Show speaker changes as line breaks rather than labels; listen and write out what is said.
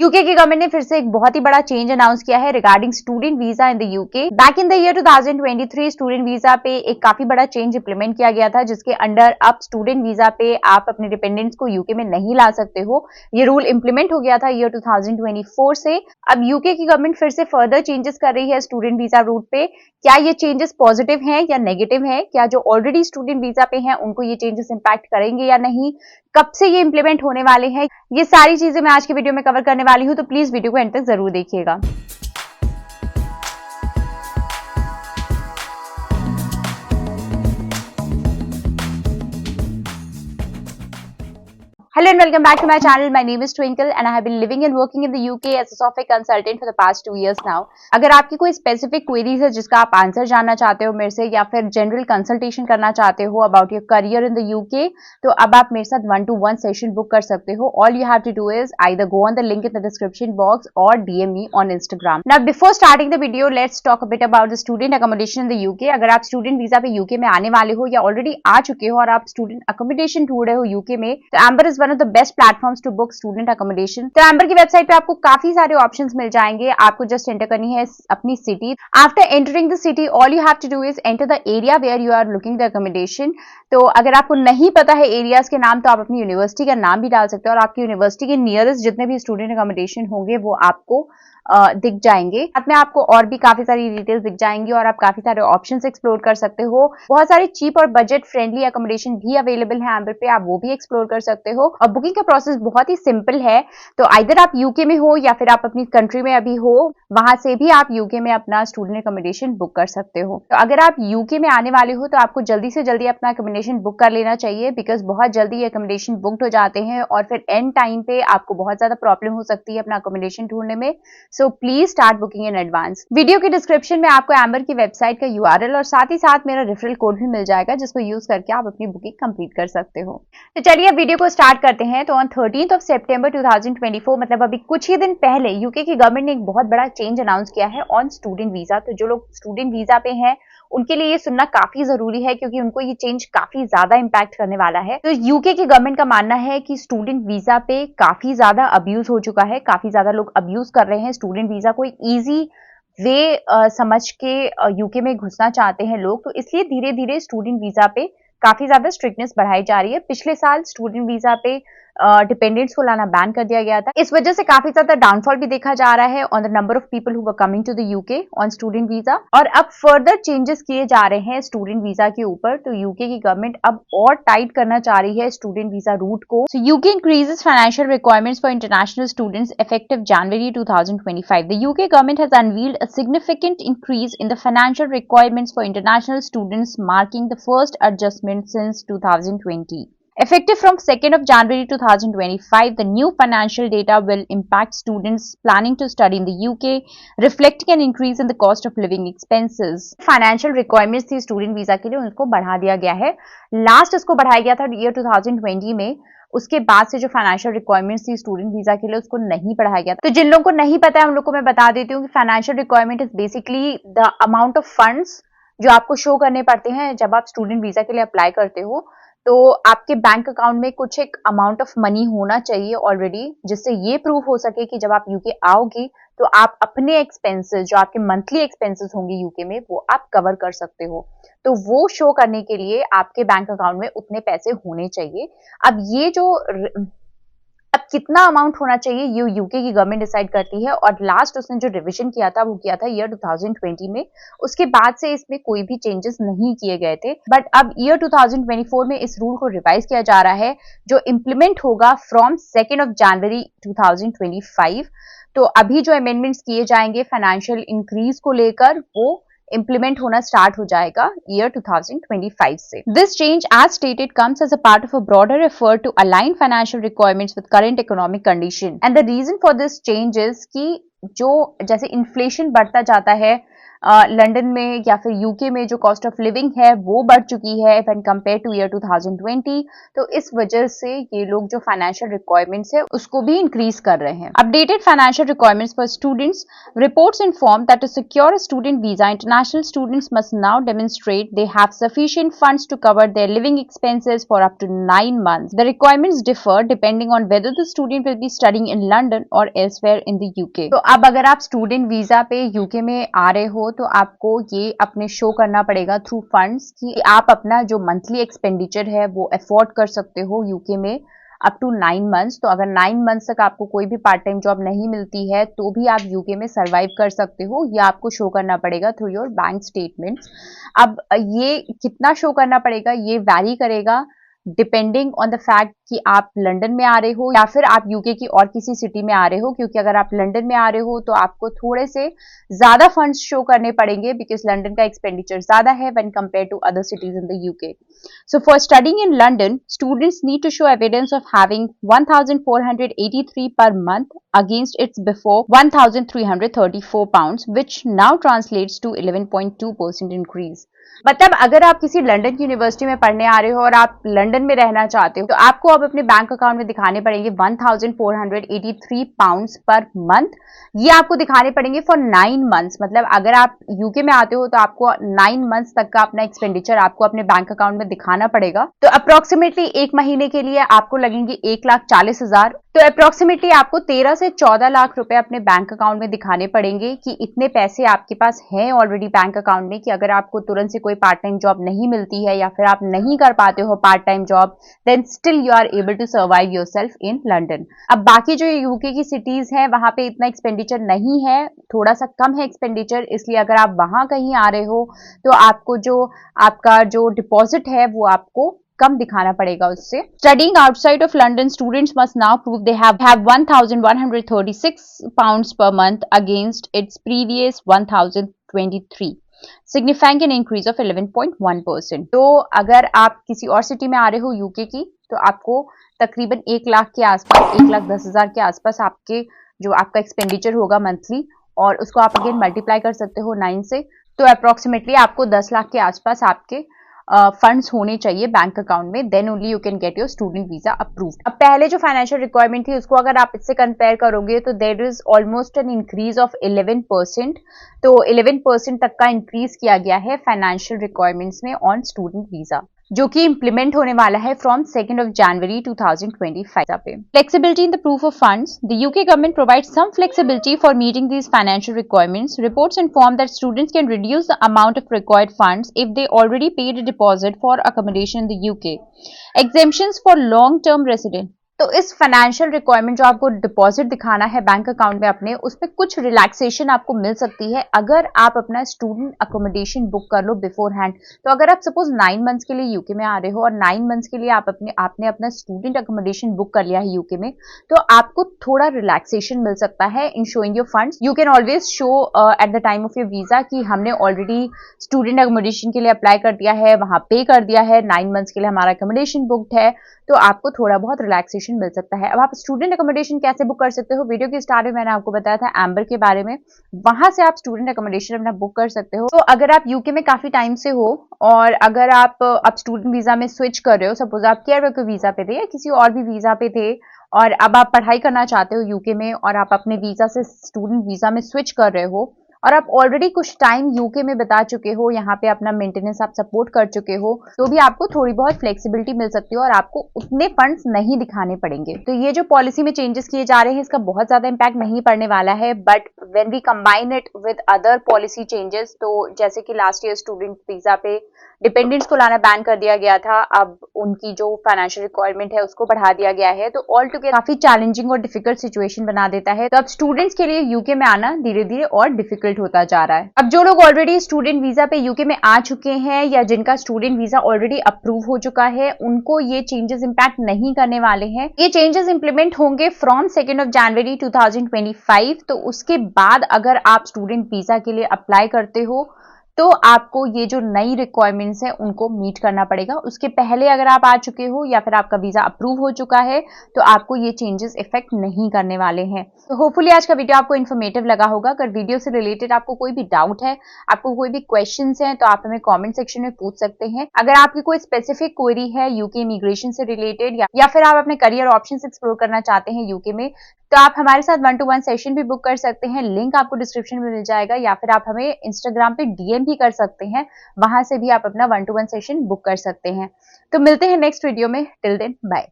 UK की government ने फिर से एक बहुत ही बड़ा चेंज अनाउंस किया है regarding student visa in the UK. Back in the year 2023 student visa पे एक काफी बड़ा चेंज इंप्लीमेंट किया गया था, जिसके अंडर अब स्टूडेंट वीजा पे आप अपने डिपेंडेंट्स को यूके में नहीं ला सकते हो। ये रूल इंप्लीमेंट हो गया था ईयर 2024 से। अब यूके की गवर्नमेंट फिर से फर्दर चेंजेस कर रही है स्टूडेंट वीजा रूट पे। क्या ये चेंजेस पॉजिटिव हैं या नेगेटिव है? क्या जो ऑलरेडी स्टूडेंट वीजा पे हैं उनको ये चेंजेस इंपैक्ट करेंगे या नहीं? कब से ये इंप्लीमेंट होने वाले हैं? ये सारी चीजें मैं आज की वीडियो में कवर करने वाली हूं, तो प्लीज वीडियो को एंड तक जरूर देखिएगा। Hello and welcome back to my channel. My name is Twinkle and I have been living and working in the UK as a software consultant for the past 2 years now. अगर आपकी कोई specific queries है जिसका आप answer जानना चाहते हो मेरे से, या फिर जनरल कंसल्टेशन करना चाहते हो about your career in the UK, तो अब आप मेरे साथ 1-to-1 सेशन बुक कर सकते हो। All you have to do is either go on the link in the description box or DM me on Instagram. Now before starting the video, let's talk a bit about the student accommodation in the UK. अगर आप student visa पे UK में आने वाले हो या already आ चुके हो और आप स्टूडेंट अकोमोडेशन ढूंढ रहे हो यूके में, तो Amber is one of the best platforms to book student accommodation. तो एम्बर की वेबसाइट पे आपको काफी सारे ऑप्शंस मिल जाएंगे। आपको जस्ट एंटर करनी है अपनी city. After entering the city, all you have to do is enter the area where you are looking the accommodation. तो अगर आपको नहीं पता है एरियाज के नाम, तो आप अपनी यूनिवर्सिटी का नाम भी डाल सकते हो और आपकी यूनिवर्सिटी के नियरेस्ट जितने भी स्टूडेंट अकोमोडेशन होंगे वो आपको दिख जाएंगे। साथ में आपको और भी काफी सारी डिटेल्स दिख जाएंगी और आप काफी सारे ऑप्शंस एक्सप्लोर कर सकते हो। बहुत सारे चीप और बजट फ्रेंडली अकोमोडेशन भी अवेलेबल है एम्बर पे, आप वो भी एक्सप्लोर कर सकते हो। और बुकिंग का प्रोसेस बहुत ही सिंपल है। तो आइदर आप यूके में हो या फिर आप अपनी कंट्री में अभी हो, वहां से भी आप यूके में अपना स्टूडेंट अकोमोडेशन बुक कर सकते हो। तो अगर आप यूके में आने वाले हो तो आपको जल्दी से जल्दी अपना अकोमोडेशन बुक कर लेना चाहिए, बिकॉज बहुत जल्दी अकोमोडेशन बुक्ड हो जाते हैं और फिर एंड टाइम पे आपको बहुत ज्यादा प्रॉब्लम हो सकती है अपना अकोमोडेशन ढूंढने में। So please start booking in advance. Video के डिस्क्रिप्शन में आपको एम्बर की वेबसाइट का URL और साथ ही साथ मेरा रेफरल कोड भी मिल जाएगा, जिसको यूज करके आप अपनी बुकिंग कंप्लीट कर सकते हो। तो चलिए अब वीडियो को स्टार्ट करते हैं। तो ऑन 13th of September 2024, मतलब अभी कुछ ही दिन पहले, यूके की गवर्नमेंट ने एक बहुत बड़ा चेंज अनाउंस किया है ऑन स्टूडेंट वीजा। तो जो लोग स्टूडेंट वीजा पे हैं उनके लिए ये सुनना काफी जरूरी है, क्योंकि उनको ये चेंज काफी ज्यादा इंपैक्ट करने वाला है। तो यूके की गवर्नमेंट का मानना है कि स्टूडेंट वीजा पे काफी ज्यादा अब्यूज हो चुका है, काफी ज्यादा लोग अब्यूज कर रहे हैं स्टूडेंट वीजा को। एक ईजी वे समझ के यूके में घुसना चाहते हैं लोग, तो इसलिए धीरे धीरे स्टूडेंट वीजा पे काफी ज्यादा स्ट्रिक्टनेस बढ़ाई जा रही है। पिछले साल स्टूडेंट वीजा पे डिपेंडेंट्स को लाना बैन कर दिया गया था। इस वजह से काफी ज्यादा डाउनफॉल भी देखा जा रहा है on the number of people who were coming to the UK on student visa. और अब फर्दर चेंजेस किए जा रहे हैं स्टूडेंट वीजा के ऊपर। तो यूके की गवर्नमेंट अब और टाइट करना चाह रही है स्टूडेंट वीजा रूट को। सो UK increases financial requirements for international students effective January 2025. The UK government has unveiled a significant increase in the financial requirements for international students, marking the first adjustment since 2020. Effective from 2nd of January 2025, the new financial data will impact students planning to study in the UK, reflecting an increase in the cost of living expenses. Financial requirements थी student visa के लिए, उनको बढ़ा दिया गया है। Last इसको बढ़ाया गया था ईयर 2020 में। उसके बाद से जो फाइनेंशियल रिक्वायरमेंट्स थी स्टूडेंट वीजा के लिए, उसको नहीं बढ़ाया गया। तो जिन लोगों को नहीं पता है उन लोगों को मैं बता देती हूँ कि financial requirement is basically the amount of funds जो आपको शो करने पड़ते हैं जब आप स्टूडेंट वीजा के लिए अप्लाई करते हो। तो आपके बैंक अकाउंट में कुछ एक अमाउंट ऑफ मनी होना चाहिए ऑलरेडी, जिससे ये प्रूव हो सके कि जब आप यूके आओगी तो आप अपने एक्सपेंसेस, जो आपके मंथली एक्सपेंसेस होंगे यूके में, वो आप कवर कर सकते हो। तो वो शो करने के लिए आपके बैंक अकाउंट में उतने पैसे होने चाहिए। अब ये जो अब कितना अमाउंट होना चाहिए ये यूके की गवर्नमेंट डिसाइड करती है। और लास्ट उसने जो रिवीजन किया था वो किया था ईयर 2020 में। उसके बाद से इसमें कोई भी चेंजेस नहीं किए गए थे, बट अब ईयर 2024 में इस रूल को रिवाइज किया जा रहा है, जो इम्प्लीमेंट होगा फ्रॉम 2nd of January 2025। तो अभी जो अमेंडमेंट्स किए जाएंगे फाइनेंशियल इंक्रीज को लेकर, वो इंप्लीमेंट होना स्टार्ट हो जाएगा ईयर 2025 से। This change as stated comes as a part of a broader effort to align financial requirements with current economic condition. And the reason for this change is कि जो जैसे इन्फ्लेशन बढ़ता जाता है लंदन में या फिर यूके में जो कॉस्ट ऑफ लिविंग है वो बढ़ चुकी है व्हेन कंपेयर टू ईयर 2020। तो इस वजह से ये लोग जो फाइनेंशियल रिक्वायरमेंट्स है उसको भी इंक्रीज कर रहे हैं। Updated financial requirements for students reports inform that to secure a student visa international students must now demonstrate they have sufficient funds to cover their living expenses for up to 9 months। The requirements differ depending on whether the student will be studying in London or elsewhere in the UK। तो अब अगर आप student visa पे UK में आ रहे हो तो आपको ये अपने शो करना पड़ेगा थ्रू फंड्स कि आप अपना जो मंथली एक्सपेंडिचर है वो अफोर्ड कर सकते हो यूके में अप टू 9 months। तो अगर 9 months तक आपको कोई भी पार्ट टाइम जॉब नहीं मिलती है तो भी आप यूके में सर्वाइव कर सकते हो, या आपको शो करना पड़ेगा थ्रू योर बैंक स्टेटमेंट्स। अब ये कितना शो करना पड़ेगा ये वैरी करेगा डिपेंडिंग ऑन द फैक्ट कि आप लंदन में आ रहे हो या फिर आप यूके की और किसी सिटी में आ रहे हो, क्योंकि अगर आप लंदन में आ रहे हो तो आपको थोड़े से ज्यादा फंड्स शो करने पड़ेंगे बिकॉज लंदन का एक्सपेंडिचर ज्यादा है when compare to other cities in the UK. So for studying in London students need to show evidence of having 1483 per month against its before 1334 pounds which now translates to 11.2% increase। मतलब अगर आप किसी London की university में पढ़ने आ रहे हो और आप लंदन में रहना चाहते हो तो आपको अब अपने बैंक अकाउंट में दिखाने पड़ेंगे 1483 पाउंड्स पर मंथ। ये आपको दिखाने पड़ेंगे फॉर 9 months। मतलब अगर आप यूके में आते हो तो आपको 9 months तक का अपना एक्सपेंडिचर आपको अपने बैंक अकाउंट में दिखाना पड़ेगा। तो अप्रोक्सीमेटली एक महीने के लिए आपको लगेंगे 1,40,000। तो अप्रोक्सीमेटली आपको 13 से 14 लाख रुपए अपने बैंक अकाउंट में दिखाने पड़ेंगे कि इतने पैसे आपके पास हैं ऑलरेडी बैंक अकाउंट में, कि अगर आपको तुरंत से कोई पार्ट टाइम जॉब नहीं मिलती है या फिर आप नहीं कर पाते हो part time job, then still you are able to survive yourself in London. अब बाकी जो यूके की सिटीज हैं वहां पे इतना एक्सपेंडिचर नहीं है, थोड़ा सा कम है एक्सपेंडिचर, इसलिए अगर आप वहां कहीं आ रहे हो तो आपका जो डिपॉजिट है वो आपको कम दिखाना पड़ेगा उससे। Studying outside of London students must now prove they have 1136 pounds per month against its previous 1023, significant increase of 11.1%। तो अगर आप किसी और सिटी में आ रहे हो यूके की तो आपको तकरीबन 1 लाख के आसपास, 1,10,000 के आसपास आपका एक्सपेंडिचर होगा मंथली, और उसको आप अगेन मल्टीप्लाई कर सकते हो 9 से, तो अप्रोक्सीमेटली आपको 10 लाख के आसपास आपके फंड्स होने चाहिए बैंक अकाउंट में, then only you can get your student visa approved. अब पहले जो फाइनेंशियल रिक्वायरमेंट थी उसको अगर आप इससे कंपेयर करोगे तो there is almost an increase of 11%। तो 11% तक का इंक्रीज किया गया है फाइनेंशियल रिक्वायरमेंट्स में ऑन स्टूडेंट वीजा, जो कि इंप्लीमेंट होने वाला है फ्रॉम 2 जनवरी 2025 पे। Flexibility in the proof of funds, the UK government provides some flexibility for meeting these financial requirements. Reports inform that students can reduce the amount of required funds if they already paid a deposit for accommodation in the UK. Exemptions for long term resident, तो इस financial requirement जो आपको deposit दिखाना है bank account में अपने, उसमें कुछ रिलैक्सेशन आपको मिल सकती है अगर आप अपना स्टूडेंट अकोमोडेशन बुक कर लो बिफोर हैंड। तो अगर आप सपोज 9 months के लिए यूके में आ रहे हो और 9 months के लिए आपने अपना स्टूडेंट अकोमोडेशन बुक कर लिया है यूके में, तो आपको थोड़ा रिलैक्सेशन मिल सकता है इन showing your funds. You can always show at the time of your visa कि हमने ऑलरेडी स्टूडेंट अकोमोडेशन के लिए अप्लाई कर दिया है, वहां पे कर दिया है, 9 months के लिए हमारा अकोमोडेशन बुक्ड है, तो आपको थोड़ा बहुत रिलैक्सेशन मिल सकता है। अब आप स्टूडेंट अकोमोडेशन कैसे बुक कर सकते हो, वीडियो के स्टार्ट में मैंने आपको बताया था एम्बर के बारे में, वहां से आप स्टूडेंट अकोमोडेशन अपना बुक कर सकते हो। तो अगर आप यूके में काफी टाइम से हो और अगर आप अब स्टूडेंट वीजा में स्विच कर रहे हो, सपोज आप केयर वर्कर वीजा पे थे या किसी और भी वीजा पे थे और अब आप पढ़ाई करना चाहते हो यूके में और आप अपने वीजा से स्टूडेंट वीजा में स्विच कर रहे हो और आप ऑलरेडी कुछ टाइम यूके में बिता चुके हो, यहाँ पे अपना मेंटेनेंस आप सपोर्ट कर चुके हो, तो भी आपको थोड़ी बहुत फ्लेक्सिबिलिटी मिल सकती है और आपको उतने फंड्स नहीं दिखाने पड़ेंगे। तो ये जो पॉलिसी में चेंजेस किए जा रहे हैं इसका बहुत ज्यादा इंपैक्ट नहीं पड़ने वाला है, but when we combine it with other policy changes, तो जैसे कि लास्ट ईयर स्टूडेंट वीजा पे डिपेंडेंट्स को लाना बैन कर दिया गया था, अब उनकी जो फाइनेंशियल रिक्वायरमेंट है उसको बढ़ा दिया गया है, तो ऑल टुगेदर काफी चैलेंजिंग और डिफिकल्ट सिचुएशन बना देता है। तो अब स्टूडेंट्स के लिए यूके में आना धीरे धीरे और डिफिकल्ट होता जा रहा है। अब जो लोग ऑलरेडी स्टूडेंट वीजा पे यूके में आ चुके हैं या जिनका स्टूडेंट वीजा ऑलरेडी अप्रूव हो चुका है, उनको ये चेंजेस इंपैक्ट नहीं करने वाले हैं। ये चेंजेस इंप्लीमेंट होंगे फ्रॉम 2 जनवरी 2025। तो उसके बाद अगर आप स्टूडेंट वीजा के लिए अप्लाई करते हो तो आपको ये जो नई रिक्वायरमेंट्स है उनको मीट करना पड़ेगा। उसके पहले अगर आप आ चुके हो या फिर आपका वीजा अप्रूव हो चुका है तो आपको ये चेंजेस इफेक्ट नहीं करने वाले हैं। तो होपफुली आज का वीडियो आपको इन्फॉर्मेटिव लगा होगा। अगर वीडियो से रिलेटेड आपको कोई भी डाउट है, आपको कोई भी क्वेश्चंस हैं, तो आप हमें कमेंट सेक्शन में पूछ सकते हैं। अगर आपकी कोई स्पेसिफिक क्वेरी है यूके इमिग्रेशन से रिलेटेड या फिर आप अपने करियर ऑप्शंस एक्सप्लोर करना चाहते हैं यूके में, तो आप हमारे साथ 1-to-1 सेशन भी बुक कर सकते हैं। लिंक आपको डिस्क्रिप्शन में मिल जाएगा या फिर आप हमें इंस्टाग्राम पे डीएम भी कर सकते हैं। वहां से भी आप अपना 1-to-1 सेशन बुक कर सकते हैं। तो मिलते हैं नेक्स्ट वीडियो में। Till then bye.